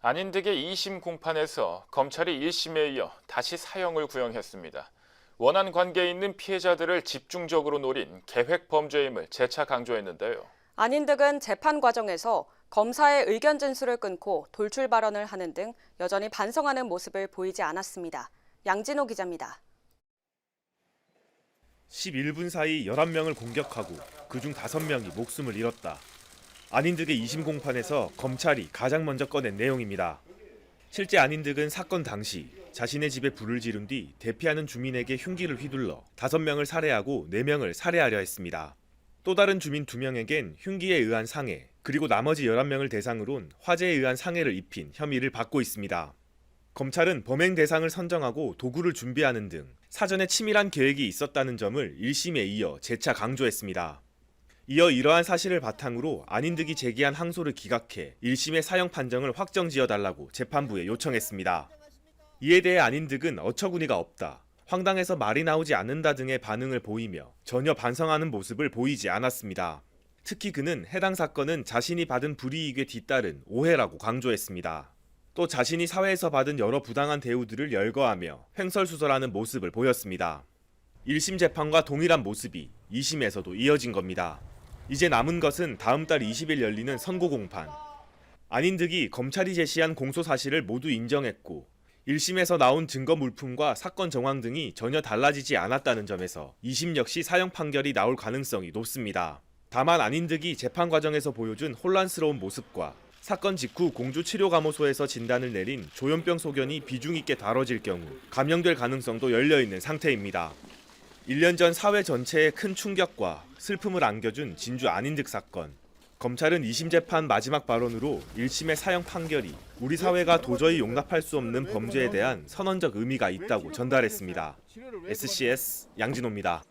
안인득의 2심 공판에서 검찰이 1심에 이어 다시 사형을 구형했습니다. 원한 관계에 있는 피해자들을 집중적으로 노린 계획 범죄임을 재차 강조했는데요. 안인득은 재판 과정에서 검사의 의견 진술을 끊고 돌출 발언을 하는 등 여전히 반성하는 모습을 보이지 않았습니다. 양진호 기자입니다. 11분 사이 11명을 공격하고 그중 5명이 목숨을 잃었다. 안인득의 2심 공판에서 검찰이 가장 먼저 꺼낸 내용입니다. 실제 안인득은 사건 당시 자신의 집에 불을 지른 뒤 대피하는 주민에게 흉기를 휘둘러 5명을 살해하고 4명을 살해하려 했습니다. 또 다른 주민 2명에겐 흉기에 의한 상해, 그리고 나머지 11명을 대상으론 화재에 의한 상해를 입힌 혐의를 받고 있습니다. 검찰은 범행 대상을 선정하고 도구를 준비하는 등 사전에 치밀한 계획이 있었다는 점을 1심에 이어 재차 강조했습니다. 이어 이러한 사실을 바탕으로 안인득이 제기한 항소를 기각해 1심의 사형 판정을 확정지어달라고 재판부에 요청했습니다. 이에 대해 안인득은 어처구니가 없다, 황당해서 말이 나오지 않는다 등의 반응을 보이며 전혀 반성하는 모습을 보이지 않았습니다. 특히 그는 해당 사건은 자신이 받은 불이익에 뒤따른 오해라고 강조했습니다. 또 자신이 사회에서 받은 여러 부당한 대우들을 열거하며 횡설수설하는 모습을 보였습니다. 1심 재판과 동일한 모습이 2심에서도 이어진 겁니다. 이제 남은 것은 다음 달 20일 열리는 선고 공판. 안인득이 검찰이 제시한 공소 사실을 모두 인정했고 1심에서 나온 증거 물품과 사건 정황 등이 전혀 달라지지 않았다는 점에서 2심 역시 사형 판결이 나올 가능성이 높습니다. 다만 안인득이 재판 과정에서 보여준 혼란스러운 모습과 사건 직후 공주치료감호소에서 진단을 내린 조현병 소견이 비중 있게 다뤄질 경우 감형될 가능성도 열려있는 상태입니다. 1년 전 사회 전체에 큰 충격과 슬픔을 안겨준 진주 안인득 사건. 검찰은 2심 재판 마지막 발언으로 1심의 사형 판결이 우리 사회가 도저히 용납할 수 없는 범죄에 대한 선언적 의미가 있다고 전달했습니다. SCS 양진호입니다.